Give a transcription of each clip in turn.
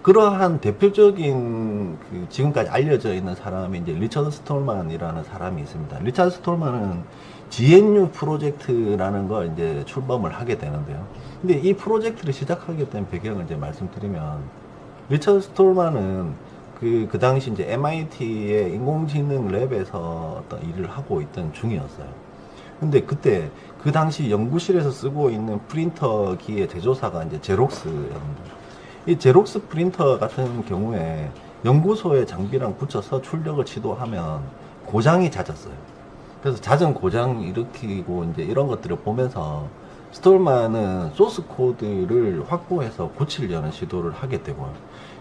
그러한 대표적인 지금까지 알려져 있는 사람이 이제 리처드 스톨만이라는 사람이 있습니다. 리처드 스톨만은 GNU 프로젝트라는 걸 이제 출범을 하게 되는데요. 근데 이 프로젝트를 시작하게 된 배경을 이제 말씀드리면, 리처드 스톨만은 그 당시 이제 MIT의 인공지능 랩에서 어떤 일을 하고 있던 중이었어요. 근데 그때 그 당시 연구실에서 쓰고 있는 프린터기의 제조사가 이제 제록스였는데, 이 제록스 프린터 같은 경우에 연구소의 장비랑 붙여서 출력을 시도하면 고장이 잦았어요. 그래서 잦은 고장 일으키고 이제 이런 것들을 보면서 스톨만은 소스 코드를 확보해서 고치려는 시도를 하게 되고요.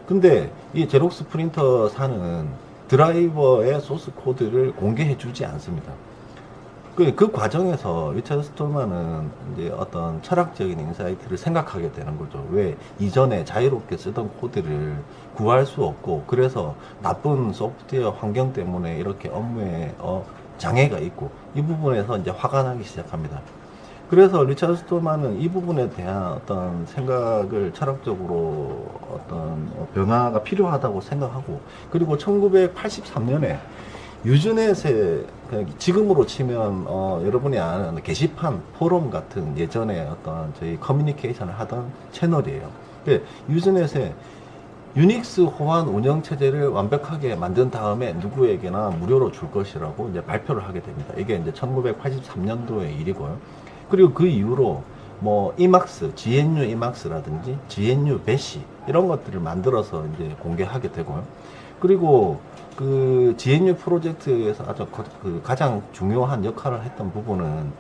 근데 이 제록스 프린터사는 드라이버의 소스 코드를 공개해 주지 않습니다. 그 과정에서 리처드 스톨만은 이제 어떤 철학적인 인사이트를 생각하게 되는 거죠. 왜 이전에 자유롭게 쓰던 코드를 구할 수 없고, 그래서 나쁜 소프트웨어 환경 때문에 이렇게 업무에 장애가 있고, 이 부분에서 이제 화가 나기 시작합니다. 그래서 리처드 스톨만은 이 부분에 대한 어떤 생각을 철학적으로 어떤 변화가 필요하다고 생각하고, 그리고 1983년에 유즈넷의 지금으로 치면 여러분이 아는 게시판, 포럼 같은 예전에 어떤 저희 커뮤니케이션을 하던 채널이에요. 유즈넷에 유닉스 호환 운영 체제를 완벽하게 만든 다음에 누구에게나 무료로 줄 것이라고 이제 발표를 하게 됩니다. 이게 이제 1983년도의 일이고요. 그리고 그 이후로 뭐 이막스, GNU 이막스라든지 GNU 배시 이런 것들을 만들어서 이제 공개하게 되고요. 그리고 그 GNU 프로젝트에서 아주 가장 중요한 역할을 했던 부분은,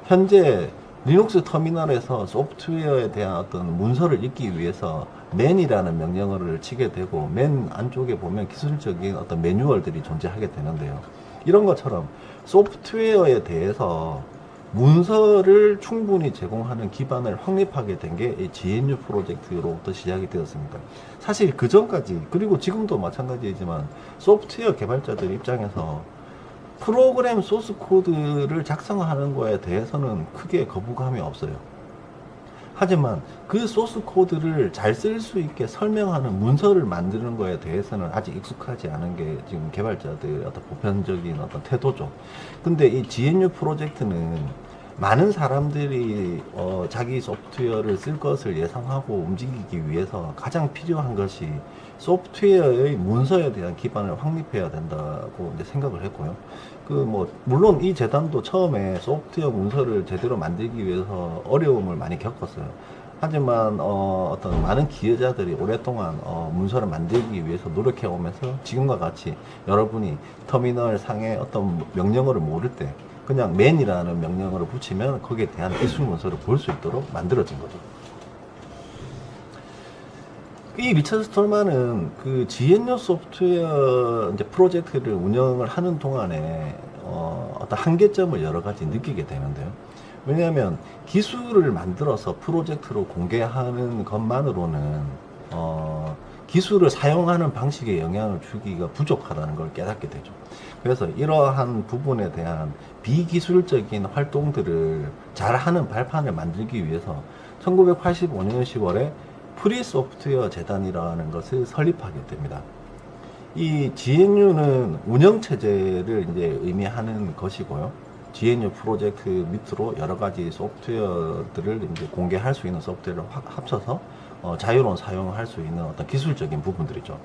현재 리눅스 터미널에서 소프트웨어에 대한 어떤 문서를 읽기 위해서 man이라는 명령어를 치게 되고, man 안쪽에 보면 기술적인 어떤 매뉴얼들이 존재하게 되는데요. 이런 것처럼 소프트웨어에 대해서 문서를 충분히 제공하는 기반을 확립하게 된 게 GNU 프로젝트로부터 시작이 되었습니다. 사실 그 전까지, 그리고 지금도 마찬가지이지만 소프트웨어 개발자들 입장에서 프로그램 소스 코드를 작성하는 거에 대해서는 크게 거부감이 없어요. 하지만 그 소스 코드를 잘 쓸 수 있게 설명하는 문서를 만드는 거에 대해서는 아직 익숙하지 않은 게 지금 개발자들의 어떤 보편적인 어떤 태도죠. 근데 이 GNU 프로젝트는 많은 사람들이 자기 소프트웨어를 쓸 것을 예상하고 움직이기 위해서 가장 필요한 것이 소프트웨어의 문서에 대한 기반을 확립해야 된다고 이제 생각을 했고요. 물론 이 재단도 처음에 소프트웨어 문서를 제대로 만들기 위해서 어려움을 많이 겪었어요. 하지만 어떤 많은 기여자들이 오랫동안 문서를 만들기 위해서 노력해 오면서 지금과 같이 여러분이 터미널 상에 어떤 명령어를 모를 때 그냥 man이라는 명령어를 붙이면 거기에 대한 기술 문서를 볼 수 있도록 만들어진 거죠. 이 리처드 스톨만은 그 GNU 소프트웨어 이제 프로젝트를 운영을 하는 동안에 어떤 한계점을 여러 가지 느끼게 되는데요. 왜냐하면 기술을 만들어서 프로젝트로 공개하는 것만으로는 기술을 사용하는 방식에 영향을 주기가 부족하다는 걸 깨닫게 되죠. 그래서 이러한 부분에 대한 비기술적인 활동들을 잘하는 발판을 만들기 위해서 1985년 10월에 프리 소프트웨어 재단이라는 것을 설립하게 됩니다. 이 GNU는 운영체제를 이제 의미하는 것이고요. GNU 프로젝트 밑으로 여러 가지 소프트웨어들을 이제 공개할 수 있는 소프트웨어를 합쳐서 자유로운 사용을 할 수 있는 어떤 기술적인 부분들이죠.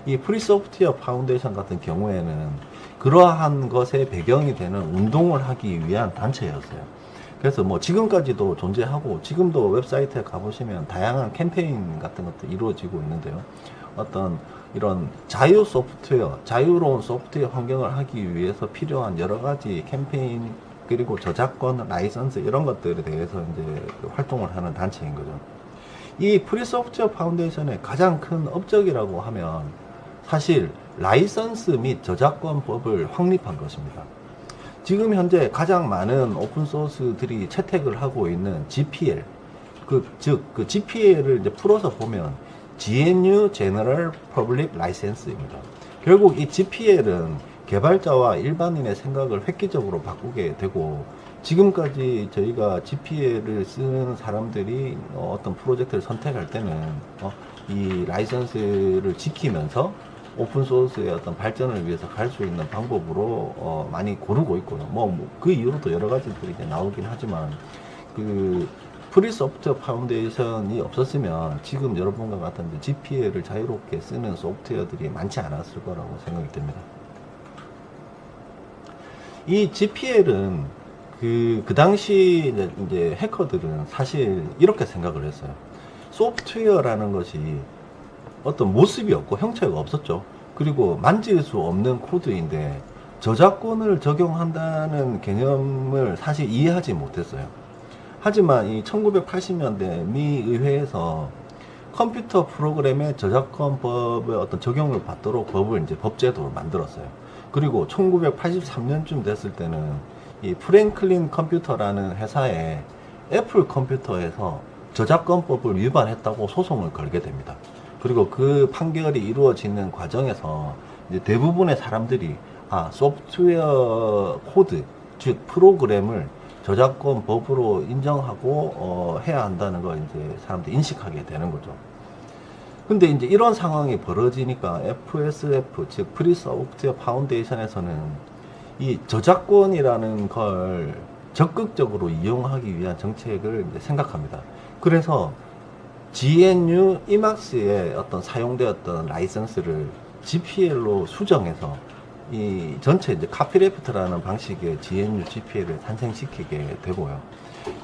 이 프리 소프트웨어 파운데이션 같은 경우에는 그러한 것의 배경이 되는 운동을 하기 위한 단체였어요. 그래서 뭐 지금까지도 존재하고, 지금도 웹사이트에 가보시면 다양한 캠페인 같은 것도 이루어지고 있는데요. 어떤 이런 자유 소프트웨어, 자유로운 소프트웨어 환경을 하기 위해서 필요한 여러 가지 캠페인, 그리고 저작권, 라이선스 이런 것들에 대해서 이제 활동을 하는 단체인 거죠. 이 프리 소프트웨어 파운데이션의 가장 큰 업적이라고 하면 사실 라이선스 및 저작권법을 확립한 것입니다. 지금 현재 가장 많은 오픈소스들이 채택을 하고 있는 GPL, 즉 GPL을 이제 풀어서 보면 GNU General Public License입니다. 결국 이 GPL은 개발자와 일반인의 생각을 획기적으로 바꾸게 되고, 지금까지 저희가 GPL을 쓰는 사람들이 어떤 프로젝트를 선택할 때는 이 라이선스를 지키면서 오픈소스의 어떤 발전을 위해서 갈 수 있는 방법으로 많이 고르고 있고요. 그 이후로도 여러 가지들이 이제 나오긴 하지만 그 프리소프트웨어 파운데이션이 없었으면 지금 여러분과 같은 GPL을 자유롭게 쓰는 소프트웨어들이 많지 않았을 거라고 생각이 됩니다. 이 GPL은 그 당시 이제 해커들은 사실 이렇게 생각을 했어요. 소프트웨어라는 것이 어떤 모습이 없고 형체가 없었죠. 그리고 만질 수 없는 코드인데 저작권을 적용한다는 개념을 사실 이해하지 못했어요. 하지만 이 1980년대 미 의회에서 컴퓨터 프로그램의 저작권법의 어떤 적용을 받도록 이제 법제도를 만들었어요. 그리고 1983년쯤 됐을 때는 이 프랭클린 컴퓨터라는 회사에 애플 컴퓨터에서 저작권법을 위반했다고 소송을 걸게 됩니다. 그리고 그 판결이 이루어지는 과정에서 이제 대부분의 사람들이 소프트웨어 코드, 즉 프로그램을 저작권법으로 인정하고 해야 한다는 걸 이제 사람들이 인식하게 되는 거죠. 근데 이제 이런 상황이 벌어지니까 FSF, 즉 프리 소프트웨어 파운데이션에서는 이 저작권이라는 걸 적극적으로 이용하기 위한 정책을 이제 생각합니다. 그래서 GNU 이막스에 어떤 사용되었던 라이선스를 GPL로 수정해서 이 전체 이제 카피레프트라는 방식의 GNU GPL을 탄생시키게 되고요.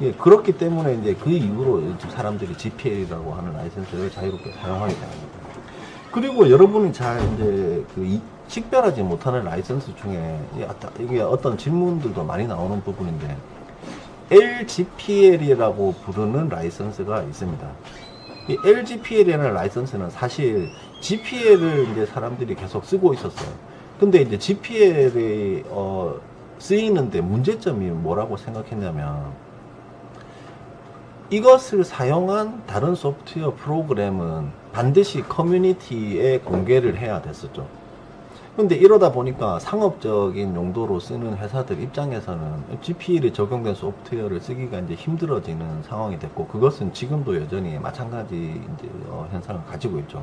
예, 그렇기 때문에 이제 그 이후로 사람들이 GPL이라고 하는 라이선스를 자유롭게 사용하게 됩니다. 그리고 여러분이 잘 이제 식별하지 못하는 라이선스 중에 이게 어떤 질문들도 많이 나오는 부분인데 LGPL이라고 부르는 라이선스가 있습니다. 이 LGPL이라는 라이선스는 사실 GPL을 이제 사람들이 계속 쓰고 있었어요. 근데 이제 GPL이 쓰이는데 문제점이 뭐라고 생각했냐면 이것을 사용한 다른 소프트웨어 프로그램은 반드시 커뮤니티에 공개를 해야 됐었죠. 근데 이러다 보니까 상업적인 용도로 쓰는 회사들 입장에서는 GPL이 적용된 소프트웨어를 쓰기가 이제 힘들어지는 상황이 됐고, 그것은 지금도 여전히 마찬가지 이제 현상을 가지고 있죠.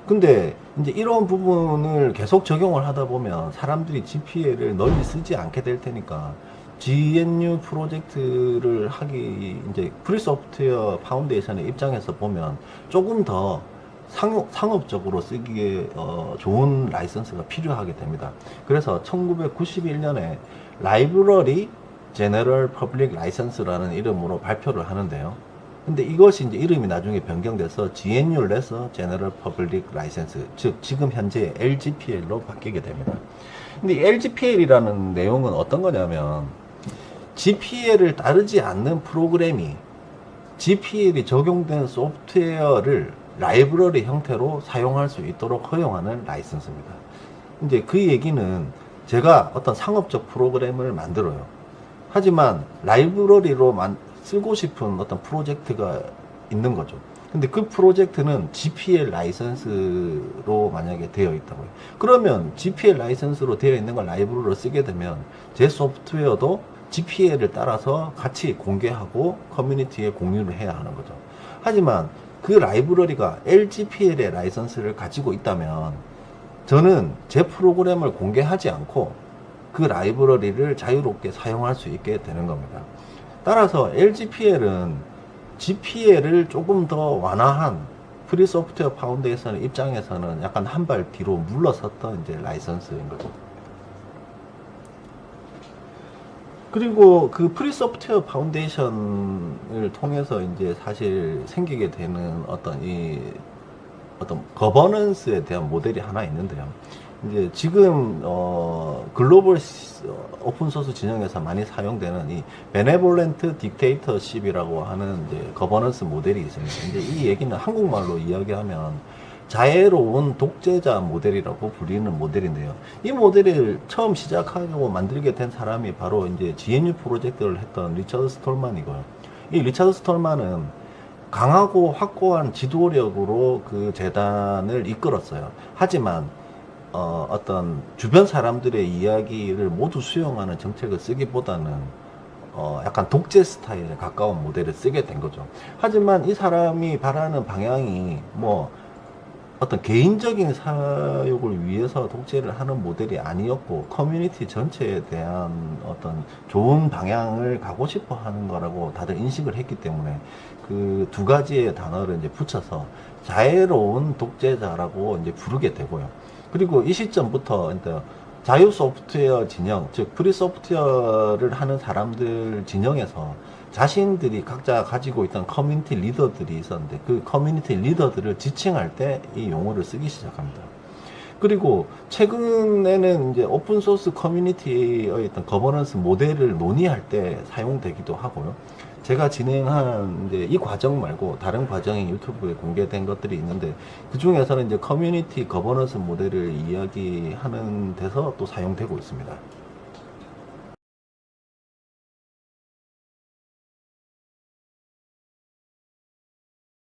근데 이제 이런 부분을 계속 적용을 하다 보면 사람들이 GPL을 널리 쓰지 않게 될 테니까 GNU 프로젝트를 하기 이제 프리 소프트웨어 파운데이션의 입장에서 보면 조금 더 상업적으로 쓰기에 좋은 라이선스가 필요하게 됩니다. 그래서 1991년에 라이브러리 제너럴 퍼블릭 라이선스라는 이름으로 발표를 하는데요. 근데 이것이 이제 이름이 나중에 변경돼서 GNU 레서 제너럴 퍼블릭 라이선스, 즉 지금 현재 LGPL로 바뀌게 됩니다. 근데 이 LGPL이라는 내용은 어떤 거냐면 GPL을 따르지 않는 프로그램이 GPL이 적용된 소프트웨어를 라이브러리 형태로 사용할 수 있도록 허용하는 라이선스입니다. 이제 그 얘기는 제가 어떤 상업적 프로그램을 만들어요. 하지만 라이브러리로 쓰고 싶은 어떤 프로젝트가 있는 거죠. 근데 그 프로젝트는 GPL 라이선스로 만약에 되어 있다고요. 그러면 GPL 라이선스로 되어 있는 걸 라이브러리로 쓰게 되면 제 소프트웨어도 GPL을 따라서 같이 공개하고 커뮤니티에 공유를 해야 하는 거죠. 하지만 그 라이브러리가 LGPL의 라이선스를 가지고 있다면 저는 제 프로그램을 공개하지 않고 그 라이브러리를 자유롭게 사용할 수 있게 되는 겁니다. 따라서 LGPL은 GPL을 조금 더 완화한 프리 소프트웨어 파운데이션 입장에서는 약간 한 발 뒤로 물러섰던 이제 라이선스인 거죠. 그리고 그 프리 소프트웨어 파운데이션을 통해서 이제 사실 생기게 되는 어떤 거버넌스에 대한 모델이 하나 있는데요. 이제 지금 글로벌 오픈소스 진영에서 많이 사용되는 이 베네볼렌트 딕테이터십이라고 하는 이제 거버넌스 모델이 있습니다. 이제 이 얘기는 한국말로 이야기하면 자애로운 독재자 모델이라고 불리는 모델인데요. 이 모델을 처음 시작하려고 만들게 된 사람이 바로 이제 GNU 프로젝트를 했던 리처드 스톨만이고요. 이 리처드 스톨만은 강하고 확고한 지도력으로 그 재단을 이끌었어요. 하지만 어떤 주변 사람들의 이야기를 모두 수용하는 정책을 쓰기보다는 약간 독재 스타일에 가까운 모델을 쓰게 된 거죠. 하지만 이 사람이 바라는 방향이 뭐 어떤 개인적인 사욕을 위해서 독재를 하는 모델이 아니었고, 커뮤니티 전체에 대한 어떤 좋은 방향을 가고 싶어 하는 거라고 다들 인식을 했기 때문에 그 두 가지의 단어를 이제 붙여서 자애로운 독재자라고 이제 부르게 되고요. 그리고 이 시점부터 이제 자유 소프트웨어 진영, 즉 프리 소프트웨어를 하는 사람들 진영에서 자신들이 각자 가지고 있던 커뮤니티 리더들이 있었는데, 그 커뮤니티 리더들을 지칭할 때 이 용어를 쓰기 시작합니다. 그리고 최근에는 이제 오픈소스 커뮤니티의 어떤 거버넌스 모델을 논의할 때 사용되기도 하고요. 제가 진행한 이제 이 과정 말고 다른 과정이 유튜브에 공개된 것들이 있는데, 그 중에서는 이제 커뮤니티 거버넌스 모델을 이야기하는 데서 또 사용되고 있습니다.